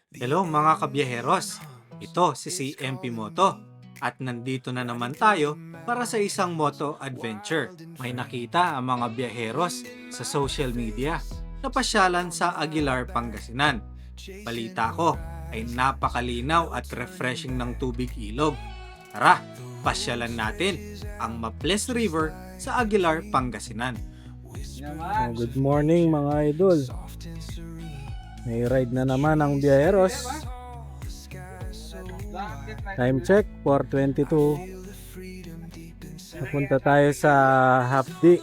Hello mga kabiyaheros, ito si CMP Moto at nandito na naman tayo para sa isang moto adventure. May nakita ang mga biyaheros sa social media na pasyalan sa Aguilar, Pangasinan. Balita ko ay napakalinaw at refreshing ng tubig ilog. Tara, pasyalan natin ang Maples River sa Aguilar, Pangasinan. Good morning mga idol. May ride na naman ang biyaheros. Time check 4:22. Napunta tayo sa Hapdi,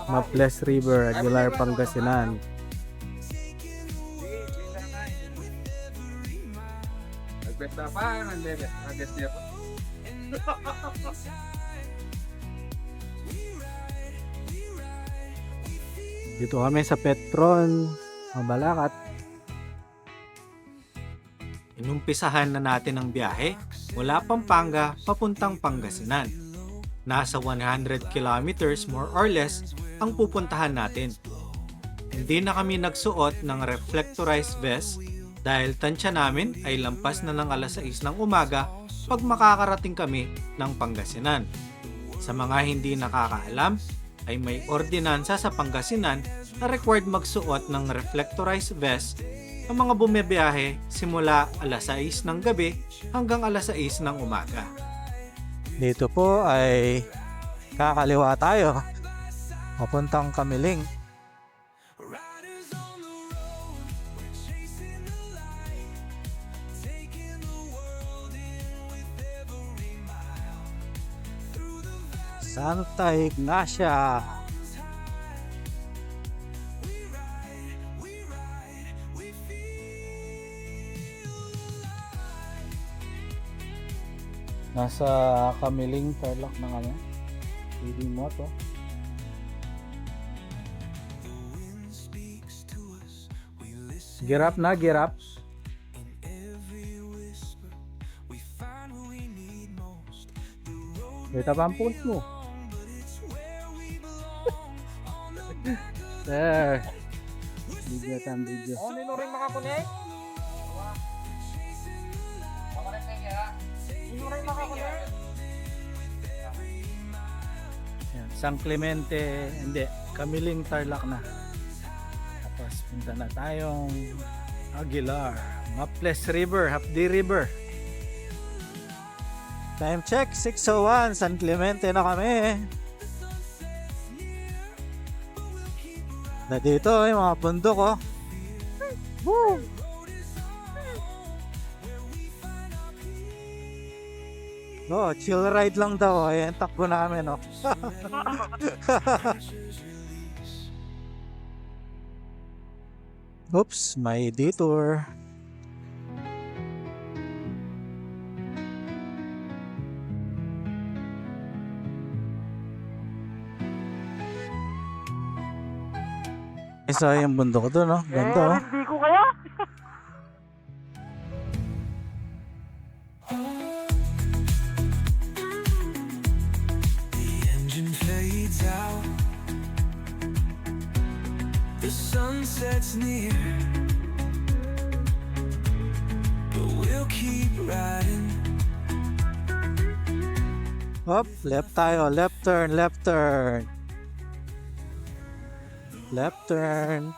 Maples River, Aguilar, Pangasinan. Nagbesta pa, nag-guest niya pa. Dito kami sa Petron, Mabalacat. Inumpisahan na natin ang biyahe mula Pampanga papuntang Pangasinan. Nasa 100 kilometers more or less ang pupuntahan natin. Hindi na kami nagsuot ng reflectorized vest dahil tansya namin ay lampas na ng alas 6 ng umaga pag makakarating kami ng Pangasinan. Sa mga hindi nakakaalam, ay may ordinansa sa Pangasinan na required magsuot ng reflectorized vest ang mga bumibiyahe simula alas 6 ng gabi hanggang alas 6 ng umaga. Dito po ay kakaliwa tayo. Papuntang Kamiling. Santa Ignacia. Nasa Kamiling Tarlac na kami. PD Moto. Girap na, girap. Kita pa ang pulse mo. Sir. Video tam video. Oh, nino rin makakunik? Nino rin makakunik? Yan, San Clemente, hindi, Kamiling Tarlac na. Tapos punta na tayong Aguilar, Maples River, Hapdi River. Time check 6:01, San Clemente na kami. Na dito yung mga bundok oh. Woo! Oh, chill ride lang daw. Ayan, takbo namin, oh. Oops, may detour. Isa yung bundok doon, no? Ganda, oh. Hindi ko kaya? Engine fades out, the sunset's near, but we'll keep riding. Hop, left tayo. Left turn, left turn. Left turn.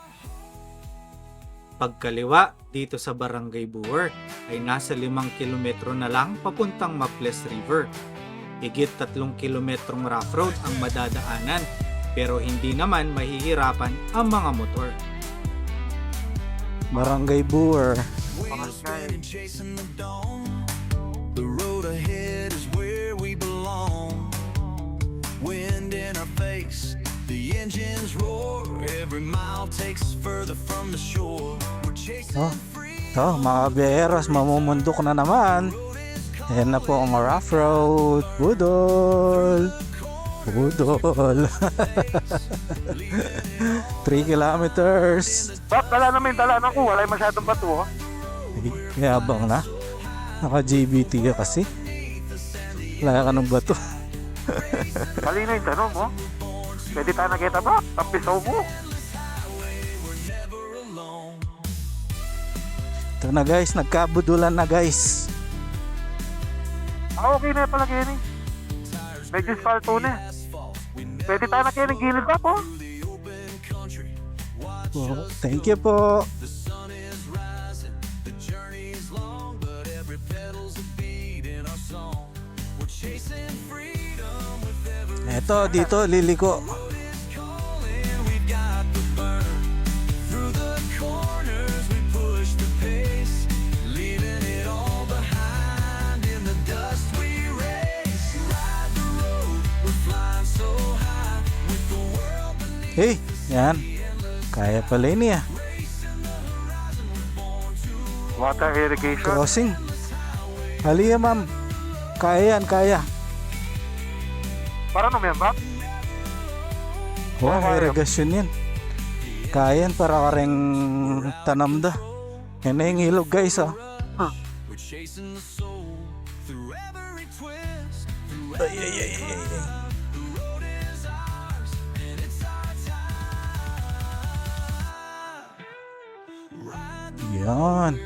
Pagkaliwa dito sa Barangay Buwer ay nasa 5 kilometro na lang papuntang Maples River. Higit 3 kilometrong rough road ang madadaanan pero hindi naman mahihirapan ang mga motor. Barangay Buwer. And chasing the dawn, the road ahead is where we belong. Wind in our face, the engines roar, every mile takes us further from the shore. We're chasing Oh, ito, mga biyeros, mamumundok na naman. Ayan na po ang rough road. Budol. Budol. 3 kilometers. Bak, dala namin, dala na ko. Wala masyadong bato, oh. Yabang na. Naka-GBT ka kasi. Wala ka ng bato. Mali na yung tanong, oh. Pwede tayo nakita ba? Ang pisaw mo. Ito na guys, nagkabudulan na guys. Okay na pala Kenny. Medyo spalto na. Pwede tayo na Kenny gilid pa po. Oh, thank you po. Eto, dito liliko. Hey, yan. Kaya pala ini ah. Water irrigation. Crossing. Halika ma'am. Kaya yan, kaya. Para naman yan ba? Oh, kaya. irrigation yan. Kaya yan para kareng tanam da. Yan na yung ilog guys ah. Ay, ay, ay, ay, ay. Yan.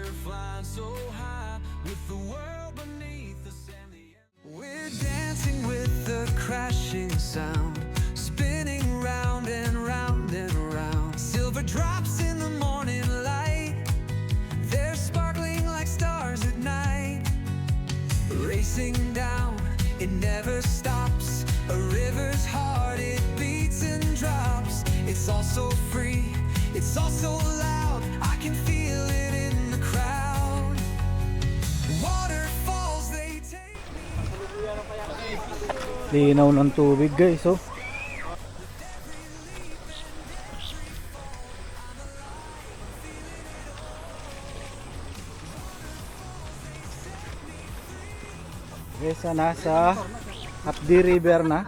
We're dancing with the crashing sound, spinning round and round and round. Silver drops in the morning light, they're sparkling like stars at night. Racing down, it never stops. A river's heart, it beats and drops. It's all so free, it's all so loud. I can feel it in the crowd. Waterfalls, they take Linaw ng tubig guys oh. Guys, nasa Hapdi River na.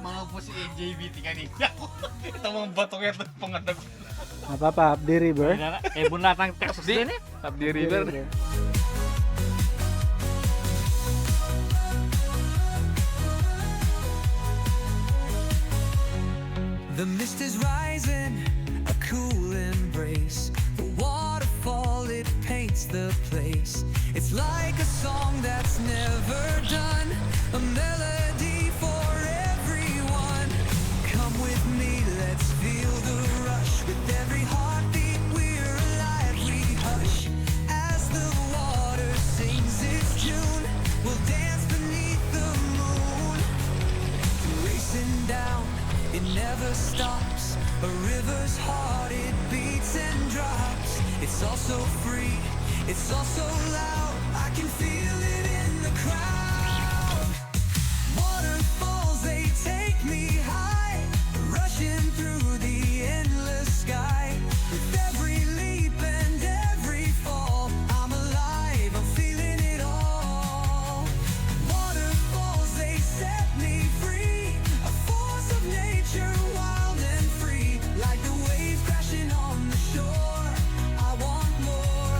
Mga po si AJBT kanina. Ito mga batong yan pangatag. Napapa Hapdi River. Kaya bunatang Texas din eh. Hapdi River. The mist is rising, a cool embrace. The waterfall, it paints the place. It's like a song that's never done, a melody for everyone. Come with me, let's feel the rush. With every heartbeat, we're alive. We hush as the water sings its tune. We'll dance beneath the moon, racing down. It never stops. A river's heart, it beats and drops. It's all so free, it's all so loud. I can feel it in the crowd. Waterfalls, they take me high, rushing through the endless sky. With every leap and every fall, I'm alive, I'm feeling it all. Waterfalls, they set me free, a force of nature, wild and free, like the waves crashing on the shore. I want more,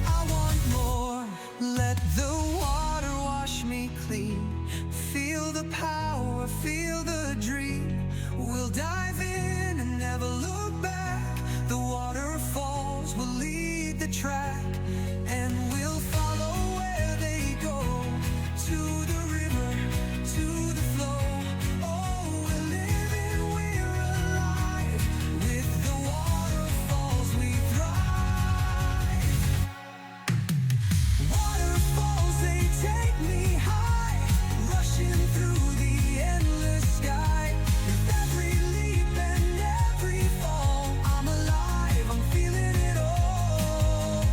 I want more. Let the water wash me clean. Feel the power, feel the dream. We'll dive in and never look back. The waterfalls will lead the track, and we'll follow where they go. To the river, to the flow. Oh, we're living, we're alive. With the waterfalls we thrive. Waterfalls, they take me high, rushing through the endless sky. With every leap and every fall, I'm alive, I'm feeling it all.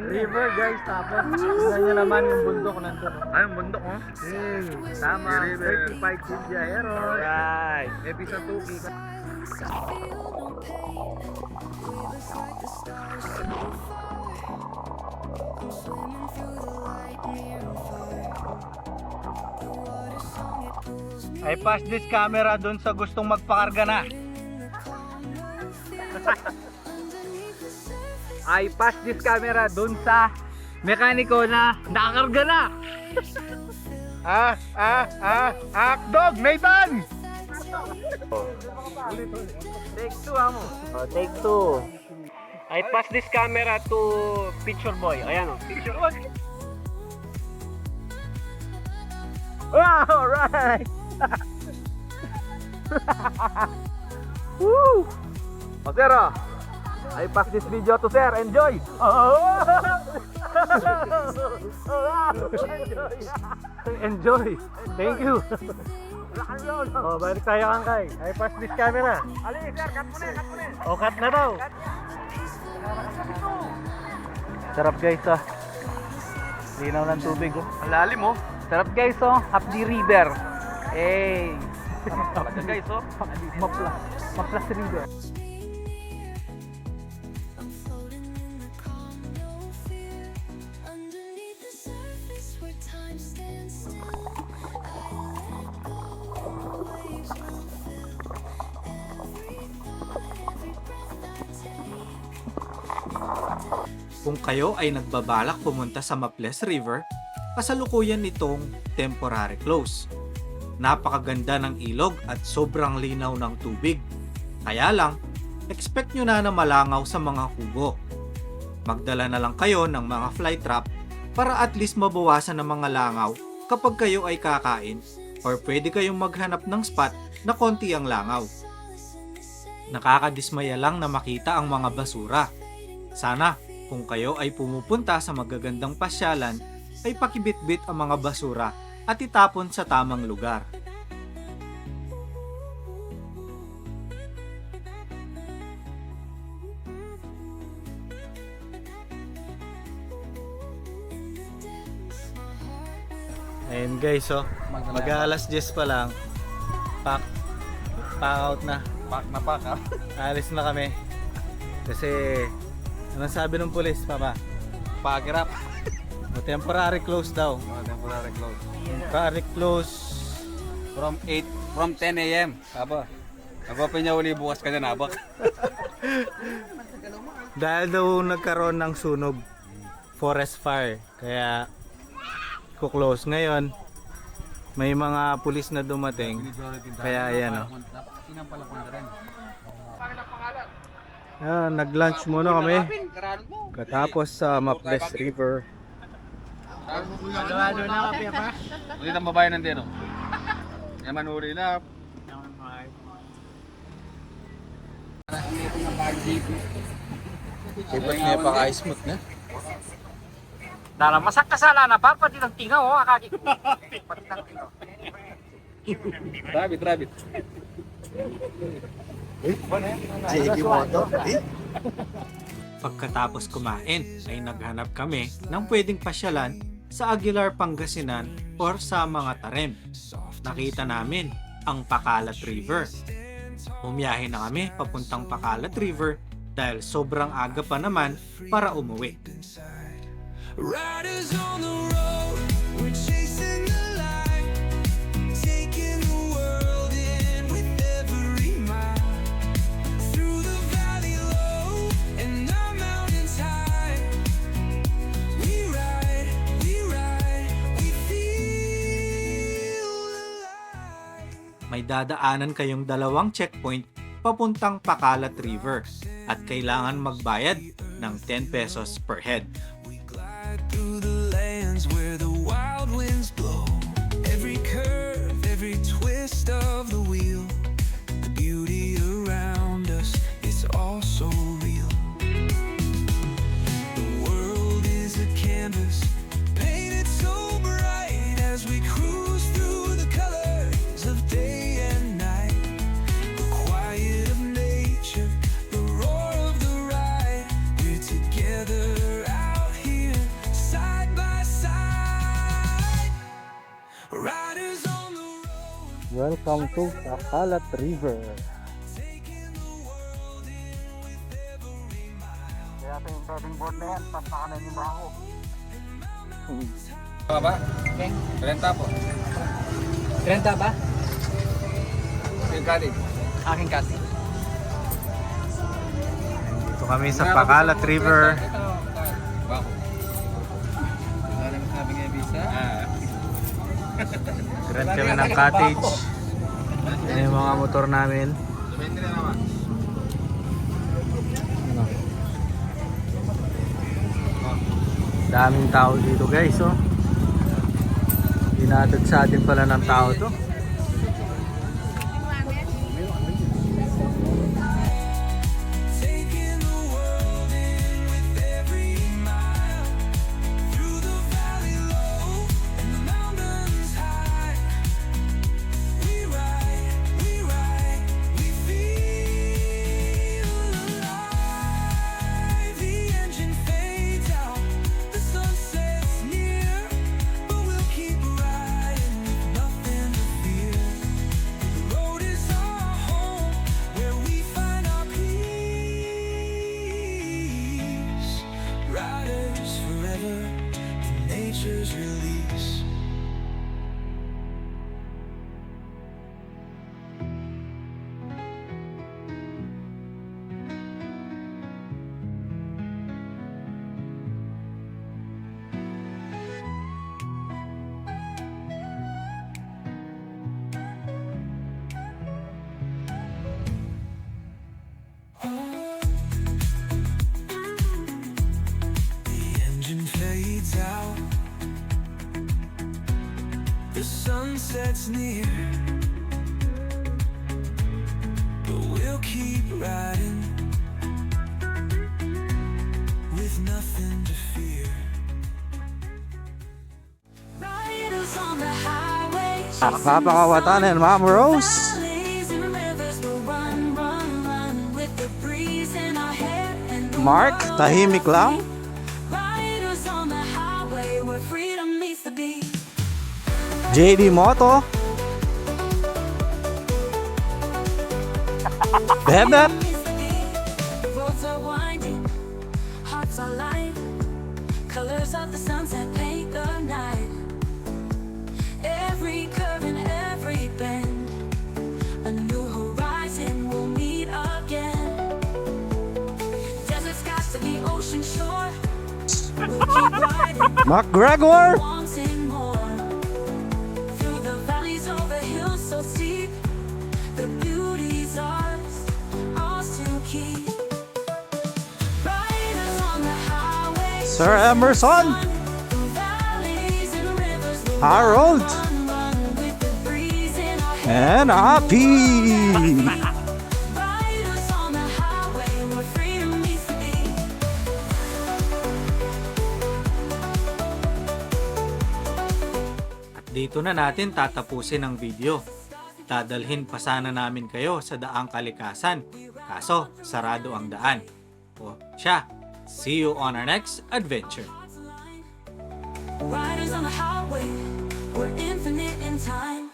River guys, tapos tignan nyo naman yung bundok nandun. Ay, yung bundok, oh. Tama, River. certified Sinjayero. Right. Episode 2, I pass this camera dun sa gustong magpakarga na. I pass this camera dun sa mekaniko na nakakarga na. Akdog, Nathan! Take 2 amo. Take 2. I pass this camera to Picture Boy. Ayan o, Picture Boy. Alright! Woo! O sir, I pass this video to sir. Enjoy! Enjoy. Thank you. Oh, balik tayo kangkay. I pass this camera. Ali, sir, cut mo na, cut mo na. O, cut na daw. Sarap guys ah. Linaw ng tubig oh. Ang lalim, oh. Sarap guys oh. Hapdi River. Hey. Talaga guys, oh. Maplas River. I'm floating in the calm, no fear. Underneath the surface where time stands still. I let go, waves will fill every thought, every breath I take. Kung kayo ay nagbabalak pumunta sa Maples River, kasalukuyan itong temporary close. Napakaganda ng ilog at sobrang linaw ng tubig. Kaya lang, expect nyo na malangaw sa mga kubo. Magdala na lang kayo ng mga fly trap para at least mabawasan ng mga langaw kapag kayo ay kakain, or pwede kayong maghanap ng spot na konti ang langaw. Nakakadismaya lang na makita ang mga basura. Sana kung kayo ay pumupunta sa magagandang pasyalan, ay pakibitbit ang mga basura at itapon sa tamang lugar. Ayun guys oh. Mag-alas 10 pa lang. Pack out na. Pack na pack, ha? Alis na kami. Kasi anong sabi ng pulis, Papa? Pag-rap. Temporary close daw. Temporary close. Temporary close. From 10 a.m. Aba. Aba pa niya uli bukas ka na nabak. Dahil daw nagkaroon ng sunog. Forest fire. Kaya kuklose. Ngayon, may mga pulis na dumating. Kaya ayan o. Nag-lunch muna kami. Katapos sa Maples River. Ano na kape pa? Ulit ang babae ng deno. Yaman uli na. Iba't niya pa ka-smooth na. Dala, masak kasala na pa, pati ng tingaw, oh, akaki. Pati ng tingaw. Rabbit. Pagkatapos kumain ay naghanap kami ng pwedeng pasyalan sa Aguilar, Pangasinan or sa mga Tarem. Nakita namin ang Pacalat River. Bumiyahe na kami papuntang Pacalat River dahil sobrang aga pa naman para umuwi. Riders on the road, we're chasing the light, taking the world in with every mile. Through the valley low and the mountains high, we ride, we feel alive. May dadaanan kayong dalawang checkpoint papuntang Pacalat River at kailangan magbayad ng 10 pesos per head. Through the lands where the wild winds blow, every curve, every twist of the wheel, the beauty around us is all so real. The world is a canvas painted so bright as we cruise through the colors of day and night. The quiet of nature, the roar of the ride, we're together out here. Welcome to Bacalat River. Kaya ito yung diving board na yan, patakanan yung baho. Ba? Renta po. Renta ba? Yung cottage. Aking kasi. Dito kami sa Bacalat River. Bako. Wala naman sabi nga visa. Grant kami ng cottage. Yan yung mga motor namin. Depende na naman. Ano? Daming tao dito guys, oh. Dinadagsa din pala ng tao to. Taking the world in with every mile. Through the valley low and the mountains high. We ride, we feel alive. The engine fades out, the sun sets near, but we'll keep riding with nothing to fear. The road is our home, where we find our peace. Riders forever in nature's release. The engine fades out, the sun sets near, but we'll keep riding with nothing to fear. Riders on the highway, Napakawatanan, Ma'am Rose. valleys and rivers will run, run, run with the breeze in our head and the Mark, world tahimik at our lang. feet. Riders on the highway where freedom meets the beat. JD Moto. Bebet. The roads are winding, hearts are light. Colors of the sunset paint the night. Every curve and every bend, a new horizon will meet again. Desert skies to the ocean shore. We'll keep riding, McGregor. wanting more. Through the valleys over hills so steep, the beauty's ours, ours to keep. Riders on the highway, Sir Emerson. through valleys and rivers will Harold. run, run with the breeze in our head. And Happy. Riders on the highway where freedom meets the beat. At dito na natin tatapusin ang video. Dadalhin pa sana namin kayo sa daang kalikasan. Kaso, sarado ang daan. O siya, see you on our next adventure. Riders on the highway, we're infinite in time.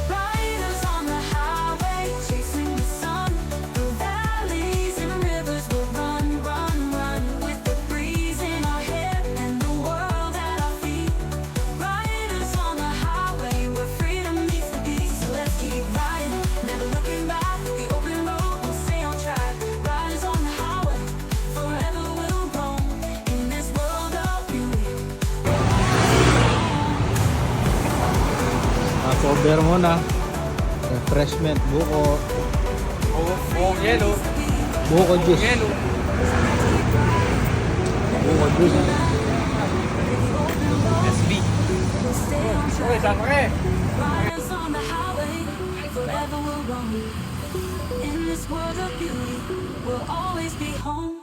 Riders on the highway, chasing the sun. Through valleys and rivers, we'll run, run, run with the breeze in our hair and the world at our feet. Riders on the highway, where freedom meets the beat. So let's keep riding, never looking back. The open road will stay on track. Riders on the highway, forever we'll roam in this world of beauty. Cover muna. Refreshment, buko. Buong yelo. Buko juice. Yelo. Buko juice. SB. Uy, saan ka eh? Riders on the highway, forever we'll roam. In this world of beauty, we'll always be home.